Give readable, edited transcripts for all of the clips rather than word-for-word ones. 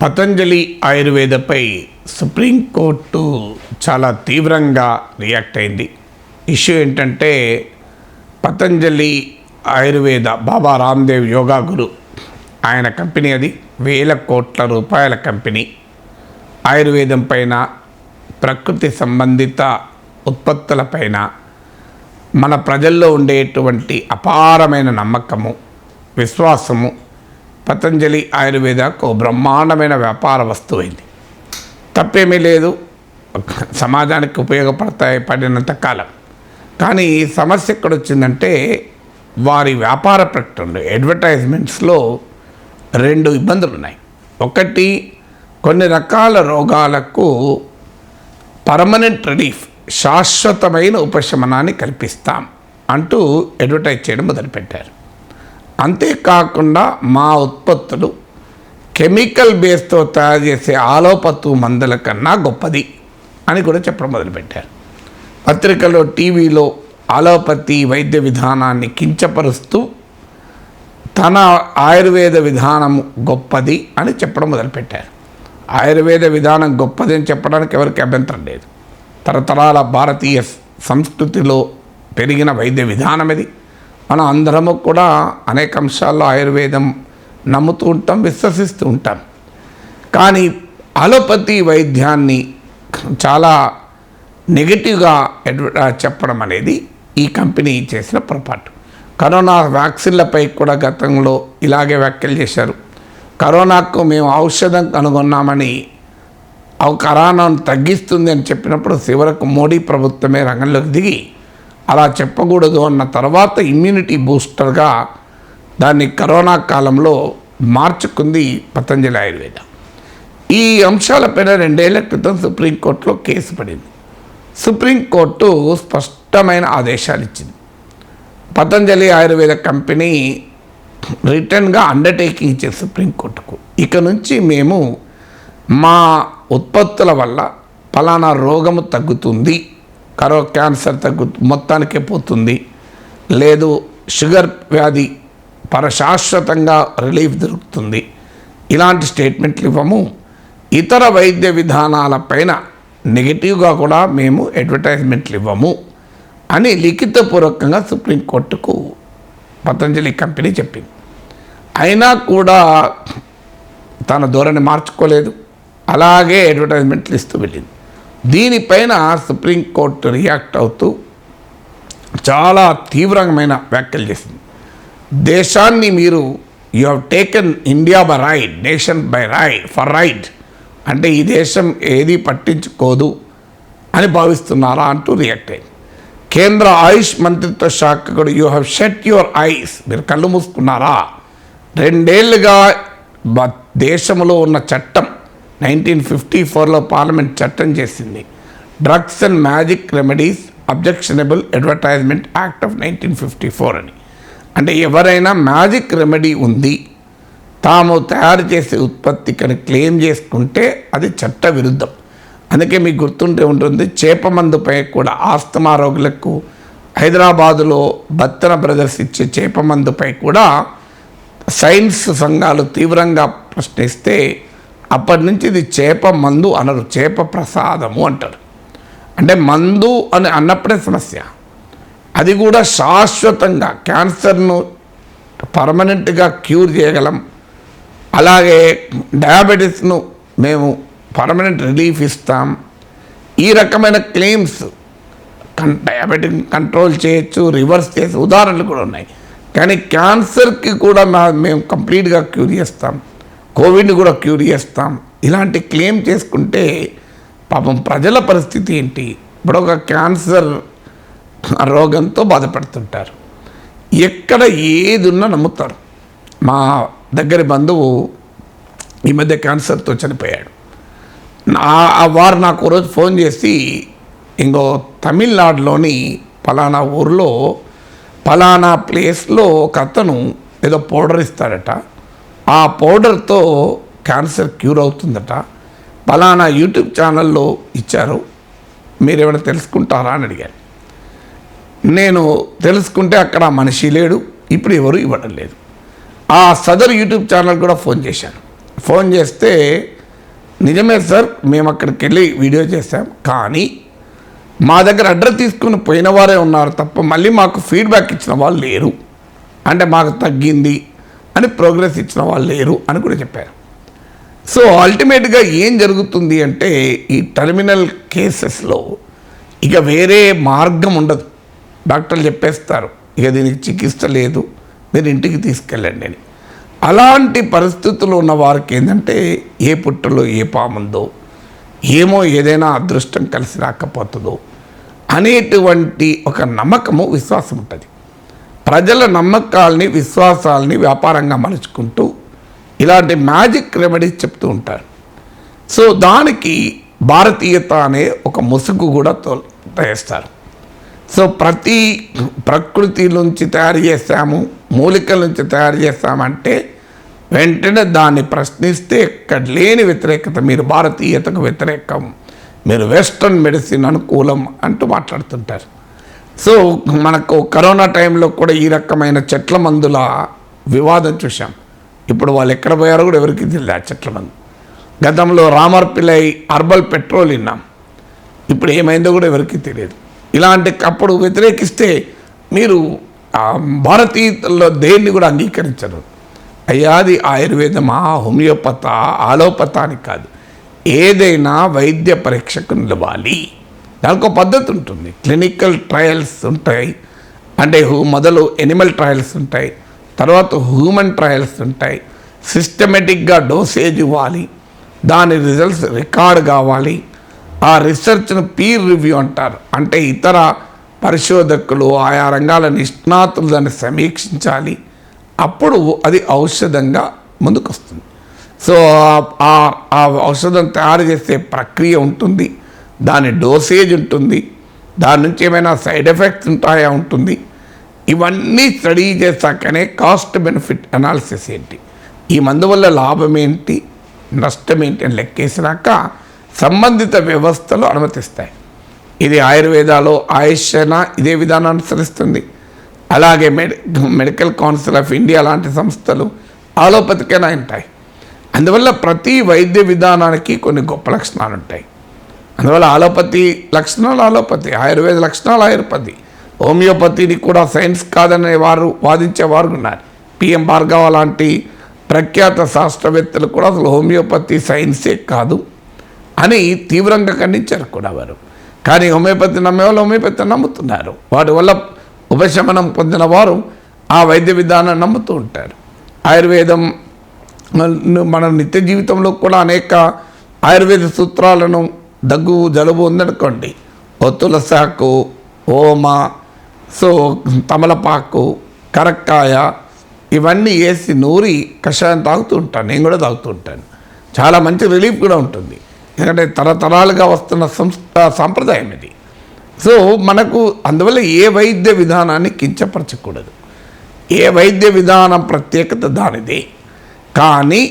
Patanjali ఆయుర్వేదపై supreme court చాలా తీవ్రంగా react అయింది. ఇష్యూ ఏంటంటే పతంజలి ఆయుర్వేద బాబా రామ్దేవ్ యోగా గురు ఆయన కంపెనీ, అది వేల కోట్ల రూపాయల కంపెనీ. ఆయుర్వేదం పైన, ప్రకృతి సంబంధిత ఉత్పత్తులపైన మన ప్రజల్లో ఉండేటువంటి అపారమైన నమ్మకము, విశ్వాసము పతంజలి ఆయుర్వేదకు బ్రహ్మాండమైన వ్యాపార వస్తువైంది. తప్పేమీ లేదు, సమాజానికి ఉపయోగపడతాయి పడినంత కాలం. కానీ సమస్య ఎక్కడ వచ్చిందంటే వారి వ్యాపార ప్రకటనలు, అడ్వర్టైజ్మెంట్స్లో రెండు ఇబ్బందులు ఉన్నాయి. ఒకటి, కొన్ని రకాల రోగాలకు పర్మనెంట్ రిలీఫ్, శాశ్వతమైన ఉపశమనాన్ని కల్పిస్తాం అంటూ అడ్వర్టైజ్ చేయడం మొదలుపెట్టారు. అంతేకాకుండా మా ఉత్పత్తులు కెమికల్ బేస్తో తయారు చేసే ఆలోపతు మందుల కన్నా గొప్పది అని కూడా చెప్పడం మొదలుపెట్టారు. పత్రికలో, టీవీలో ఆలోపతి వైద్య విధానాన్ని కించపరుస్తూ తన ఆయుర్వేద విధానం గొప్పది అని చెప్పడం మొదలుపెట్టారు. ఆయుర్వేద విధానం గొప్పది అని చెప్పడానికి ఎవరికి అభ్యంతరం లేదు. తరతరాల భారతీయ సంస్కృతిలో పెరిగిన వైద్య విధానం ఇది. మనం అందరము కూడా అనేక అంశాల్లో ఆయుర్వేదం నమ్ముతూ ఉంటాం, విశ్వసిస్తూ ఉంటాం. కానీ అలోపతి వైద్యాన్ని చాలా నెగిటివ్గా చెప్పడం అనేది ఈ కంపెనీ చేసిన పొరపాటు. కరోనా వ్యాక్సిన్లపై కూడా గతంలో ఇలాగే వ్యాఖ్యలు చేశారు. కరోనాకు మేము ఔషధం కనుగొన్నామని, కరోనాను తగ్గిస్తుంది అని చెప్పినప్పుడు చివరకు మోడీ ప్రభుత్వమే రంగంలోకి దిగి అలా చెప్పకూడదు అన్న తర్వాత ఇమ్యూనిటీ బూస్టర్గా దాన్ని కరోనా కాలంలో మార్చుకుంది పతంజలి ఆయుర్వేద. ఈ అంశాలపైన 2 ఏళ్ల క్రితం సుప్రీంకోర్టులో కేసు పడింది. సుప్రీంకోర్టు స్పష్టమైన ఆదేశాలు ఇచ్చింది. పతంజలి ఆయుర్వేద కంపెనీ రిటర్న్గా అండర్టేకింగ్ ఇచ్చింది సుప్రీంకోర్టుకు. ఇక నుంచి మేము మా ఉత్పత్తుల వల్ల ఫలానా రోగము తగ్గుతుంది, క్యాన్సర్ మొత్తానికే పోతుంది, లేదు షుగర్ వ్యాధి శాశ్వతంగా రిలీఫ్ దొరుకుతుంది, ఇలాంటి స్టేట్మెంట్లు ఇవ్వము. ఇతర వైద్య విధానాలపైన నెగిటివ్గా కూడా మేము అడ్వర్టైజ్మెంట్లు ఇవ్వము అని లిఖితపూర్వకంగా సుప్రీంకోర్టుకు పతంజలి కంపెనీ చెప్పింది. అయినా కూడా తన ధోరణి మార్చుకోలేదు, అలాగే అడ్వర్టైజ్మెంట్లు ఇస్తూ వెళ్ళింది. దీనిపైన సుప్రీంకోర్టు రియాక్ట్ అవుతూ చాలా తీవ్రమైన వ్యాఖ్యలు చేసింది. దేశాన్ని మీరు you have taken India by right, nation by right for right అంటే ఈ దేశం ఏది పట్టించుకోదు అని భావిస్తున్నారా అంటూ రియాక్ట్ అయింది. కేంద్ర ఆయుష్ మంత్రిత్వ శాఖ కూడా you have shut your eyes, మీరు కళ్ళు మూసుకున్నారా? 2 ఏళ్లుగా దేశంలో ఉన్న చట్టం 1954లో పార్లమెంట్ చట్టం చేసింది, drugs and magic remedies objectionable advertisement act of 1954 అని. అంటే ఎవరైనా మ్యాజిక్ రెమెడీ ఉంది, తాము తయారు చేసే ఉత్పత్తికని క్లెయిమ్ చేసుకుంటే అది చట్ట విరుద్ధం. అందుకే మీకు గుర్తుంటే ఉంటుంది, చేప మందుపై కూడా ఆస్తమా రోగులకు హైదరాబాదులో బత్తన బ్రదర్స్ ఇచ్చే చేప మందుపై కూడా సైన్స్ సంఘాలు తీవ్రంగా ప్రశ్నిస్తే అప్పటి నుంచి ఇది చేప మందు అనరు, చేప ప్రసాదము అంటారు. అంటే మందు అని అన్నప్పుడే సమస్య. అది కూడా శాశ్వతంగా క్యాన్సర్ను పర్మనెంట్గా క్యూర్ చేయగలం, అలాగే డయాబెటీస్ను మేము పర్మనెంట్ రిలీఫ్ ఇస్తాం, ఈ రకమైన క్లెయిమ్స్. డయాబెటిక్ కంట్రోల్ చేయొచ్చు, రివర్స్ చేసే ఉదాహరణలు కూడా ఉన్నాయి. కానీ క్యాన్సర్కి కూడా మేము కంప్లీట్గా క్యూర్ చేస్తాం, కోవిడ్ని కూడా క్యూర్ చేస్తాం, ఇలాంటి క్లెయిమ్ చేసుకుంటే పాపం ప్రజల పరిస్థితి ఏంటి? ఇప్పుడు ఒక క్యాన్సర్ రోగంతో బాధపడుతుంటారు, ఎక్కడ ఏది ఉన్నా నమ్ముతారు. మా దగ్గరి బంధువు ఈ మధ్య క్యాన్సర్తో చనిపోయాడు. వారు నాకు రోజు ఫోన్ చేసి, ఇంకో తమిళనాడులోని పలానా ఊర్లో పలానా ప్లేస్లో ఒక అతను ఏదో పౌడర్ ఇస్తాడట, ఆ పౌడర్తో క్యాన్సర్ క్యూర్ అవుతుందట, పలానా యూట్యూబ్ ఛానల్లో ఇచ్చారు, మీరేమైనా తెలుసుకుంటారా అని అడిగారు. నేను తెలుసుకుంటే అక్కడ మనిషి లేడు, ఇప్పుడు ఎవరు ఇవ్వడం లేదు. ఆ సదరు యూట్యూబ్ ఛానల్ కూడా ఫోన్ చేశాను. ఫోన్ చేస్తే నిజమే సార్, మేము అక్కడికి వెళ్ళి వీడియో చేసాం, కానీ మా దగ్గర అడ్రస్ తీసుకుని పోయిన వారే ఉన్నారు తప్ప మళ్ళీ మాకు ఫీడ్బ్యాక్ ఇచ్చిన వాళ్ళు లేరు, అంటే మాకు తగ్గింది అని ప్రోగ్రెస్ ఇచ్చిన వాళ్ళు లేరు అని కూడా చెప్పారు. సో అల్టిమేట్గా ఏం జరుగుతుంది అంటే ఈ టెర్మినల్ కేసెస్లో ఇక వేరే మార్గం ఉండదు. డాక్టర్లు చెప్పేస్తారు ఇక దీనికి చికిత్స లేదు, మీరు ఇంటికి తీసుకెళ్ళండి అని. అలాంటి పరిస్థితుల్లో ఉన్న వారికి ఏంటంటే ఏ పుట్టలో ఏ పాముందో, ఏమో ఏదైనా అదృష్టం కలిసి రాకపోతుందో అనేటువంటి ఒక నమ్మకము, విశ్వాసం ఉంటుంది. ప్రజల నమ్మకాలని, విశ్వాసాలని వ్యాపారంగా మలుచుకుంటూ ఇలాంటి మ్యాజిక్ రెమెడీస్ చెప్తూ ఉంటారు. సో దానికి భారతీయత అనే ఒక ముసుగు కూడా వేస్తారు. సో ప్రతి ప్రకృతి నుంచి తయారు చేస్తాము, మూలికల నుంచి తయారు చేస్తామంటే వెంటనే దాన్ని ప్రశ్నిస్తే ఎక్కడ లేని వ్యతిరేకత, మీరు భారతీయతకు వ్యతిరేకం, మీరు వెస్ట్రన్ మెడిసిన్ అనుకూలం అంటూ మాట్లాడుతుంటారు. సో మనకు కరోనా టైంలో కూడా ఈ రకమైన చెట్ల మందుల వివాదం చూసాం. ఇప్పుడు వాళ్ళు ఎక్కడ పోయారో కూడా ఎవరికి తెలియదు ఆ చెట్ల మందు. గతంలో రామర్పిల్లై హర్బల్ పెట్రోల్ విన్నాం, ఇప్పుడు ఏమైందో కూడా ఎవరికి తెలియదు. ఇలాంటి అప్పుడు వ్యతిరేకిస్తే మీరు భారతీయుల్లో దేన్ని కూడా అంగీకరించరు. అయ్యా అది ఆయుర్వేదమా, హోమియోపతా, ఆలోపతా అని కాదు, ఏదైనా వైద్య పరీక్షకు నిలవాలి. దానికి ఒక పద్ధతి ఉంటుంది. క్లినికల్ ట్రయల్స్ ఉంటాయి, అంటే మొదలు ఎనిమల్ ట్రయల్స్ ఉంటాయి, తర్వాత హ్యూమన్ ట్రయల్స్ ఉంటాయి. సిస్టమేటిక్గా డోసేజ్ ఇవ్వాలి, దాని రిజల్ట్స్ రికార్డ్ కావాలి. ఆ రీసెర్చ్ను పీర్ రివ్యూ అంటారు, అంటే ఇతర పరిశోధకులు, ఆయా రంగాల నిష్ణాతులు దాన్ని సమీక్షించాలి. అప్పుడు అది ఔషధంగా ముందుకు వస్తుంది. సో ఆ ఔషధం తయారు చేసే ప్రక్రియ ఉంటుంది, దాని డోసేజ్ ఉంటుంది, దాని నుంచి ఏమైనా సైడ్ ఎఫెక్ట్స్ ఉంటాయా ఉంటుంది. ఇవన్నీ స్టడీ చేశాకనే కాస్ట్ బెనిఫిట్ అనాలిసిస్ ఏంటి, ఈ మందు వల్ల లాభం ఏంటి, నష్టం ఏంటి అని లెక్కేసినాక సంబంధిత వ్యవస్థలు అనుమతిస్తాయి. ఇది ఆయుర్వేదాలో ఆయుష్నా ఇదే విధానం అనుసరిస్తుంది. అలాగే మెడికల్ కౌన్సిల్ ఆఫ్ ఇండియా లాంటి సంస్థలు ఆలోపతికైనా ఉంటాయి. అందువల్ల ప్రతి వైద్య విధానానికి కొన్ని గొప్ప లక్షణాలు ఉంటాయి. అందువల్ల ఆలోపతి లక్షణాలు ఆలోపతి, ఆయుర్వేద లక్షణాలు ఆయుర్వేది. హోమియోపతిని కూడా సైన్స్ కాదనే వారు వాదించేవారు ఉన్నారు. పిఎం భార్గవ లాంటి ప్రఖ్యాత శాస్త్రవేత్తలు కూడా అసలు హోమియోపతి సైన్సే కాదు అని తీవ్రంగా ఖండించారు కూడా వారు. కానీ హోమియోపతి నమ్మేవాళ్ళు హోమియోపతి నమ్ముతున్నారు. వాటి వల్ల ఉపశమనం పొందిన వారు ఆ వైద్య విధానాన్ని నమ్ముతూ ఉంటారు. ఆయుర్వేదం మన నిత్య జీవితంలో కూడా అనేక ఆయుర్వేద సూత్రాలను, దగ్గు జలుబు ఉందనుకోండి, తులసాకు, ఓమ, సో తమలపాకు, కరక్కాయ ఇవన్నీ వేసి నూరి కషాయం తాగుతూ ఉంటాను. నేను కూడా తాగుతూ ఉంటాను. చాలా మంచి రిలీఫ్ కూడా ఉంటుంది, ఎందుకంటే తరతరాలుగా వస్తున్న సాంప్రదాయం ఇది. సో మనకు అందువల్ల ఏ వైద్య విధానాన్ని కించపరచకూడదు. ఏ వైద్య విధానం ప్రత్యేకత దానిదే. కానీ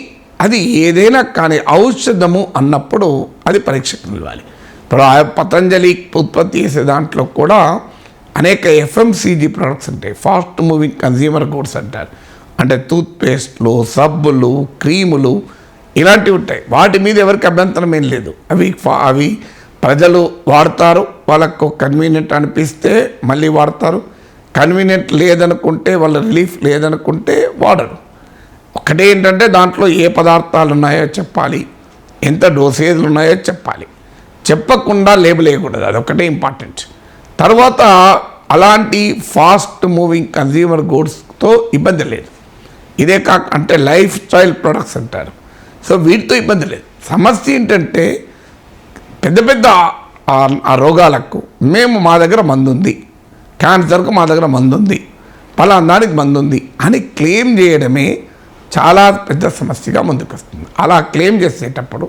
అది ఏదైనా కానీ ఔషధము అన్నప్పుడు అది పరీక్షకు నిలవాలి. ఇప్పుడు పతంజలి ఉత్పత్తి చేసే దాంట్లో కూడా అనేక ఎఫ్ఎంసీజీ ప్రొడక్ట్స్ ఉంటాయి, ఫాస్ట్ మూవింగ్ కన్జ్యూమర్ గూడ్స్ అంటారు. అంటే టూత్పేస్ట్లు, సబ్బులు, క్రీములు ఇలాంటివి ఉంటాయి. వాటి మీద ఎవరికి అభ్యంతరం ఏం లేదు. అవి ప్రజలు వాడతారు, వాళ్ళకు కన్వీనియంట్ అనిపిస్తే మళ్ళీ వాడతారు. కన్వీనియంట్ లేదనుకుంటే, వాళ్ళ రిలీఫ్ లేదనుకుంటే వాడరు. ఒకటే ఏంటంటే దాంట్లో ఏ పదార్థాలు ఉన్నాయో చెప్పాలి, ఎంత డోసేజ్లు ఉన్నాయో చెప్పాలి. చెప్పకుండా లేబుల్ వేయకూడదు, అదొకటే ఇంపార్టెంట్. తర్వాత అలాంటి ఫాస్ట్ మూవింగ్ కన్జ్యూమర్ గూడ్స్తో ఇబ్బంది లేదు. ఇదే కాక అంటే లైఫ్ స్టైల్ ప్రొడక్ట్స్ అంటారు. సో వీటితో ఇబ్బంది లేదు. సమస్య ఏంటంటే పెద్ద పెద్ద ఆ రోగాలకు మా దగ్గర మందు ఉంది, క్యాన్సర్కు మా దగ్గర మందు ఉంది, పలానా దానికి మందు ఉంది అని క్లెయిమ్ చేయడమే చాలా పెద్ద సమస్యగా ముందుకు వస్తుంది. అలా క్లెయిమ్ చేసేటప్పుడు,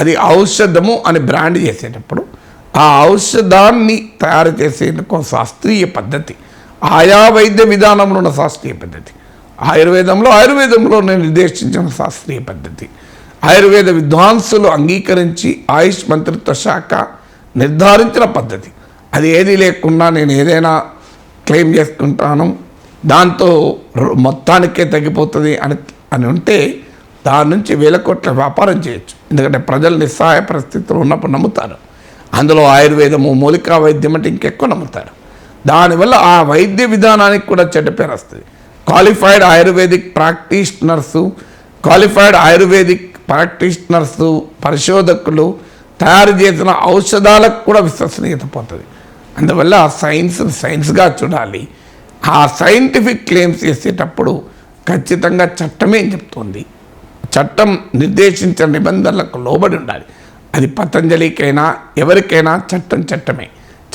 అది ఔషధము అని బ్రాండ్ చేసేటప్పుడు, ఆ ఔషధాన్ని తయారు చేసేందుకు శాస్త్రీయ పద్ధతి, ఆయా వైద్య విధానంలో ఉన్న శాస్త్రీయ పద్ధతి, ఆయుర్వేదంలో నేను నిర్దేశించిన శాస్త్రీయ పద్ధతి, ఆయుర్వేద విద్వాంసులు అంగీకరించి ఆయుష్ మంత్రిత్వ శాఖ నిర్ధారించిన పద్ధతి, అది ఏది లేకుండా నేను ఏదైనా క్లెయిమ్ చేసుకుంటాను, దాంతో మొత్తానికే తగ్గిపోతుంది అని ఉంటే దాని నుంచి వేల కోట్ల వ్యాపారం చేయొచ్చు. ఎందుకంటే ప్రజలు నిస్సహాయ పరిస్థితులు ఉన్నప్పుడు నమ్ముతారు. అందులో ఆయుర్వేదము, మూలికా వైద్యం అంటే ఇంకెక్కువ నమ్ముతారు. దానివల్ల ఆ వైద్య విధానానికి కూడా చెడ్డ పేరు వస్తుంది. క్వాలిఫైడ్ ఆయుర్వేదిక్ ప్రాక్టీషనర్సు పరిశోధకులు తయారు చేసిన ఔషధాలకు కూడా విశ్వసనీయత పోతుంది. అందువల్ల ఆ సైన్స్గా చూడాలి. ఆ సైంటిఫిక్ క్లెయిమ్స్ చేసేటప్పుడు ఖచ్చితంగా చట్టమే చెప్తుంది. చట్టం నిర్దేశించిన నిబంధనలకు లోబడి ఉండాలి. అది పతంజలికైనా ఎవరికైనా చట్టమే.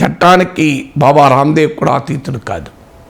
చట్టానికి బాబా రామ్దేవ్ కూడా అతీతుడు కాదు.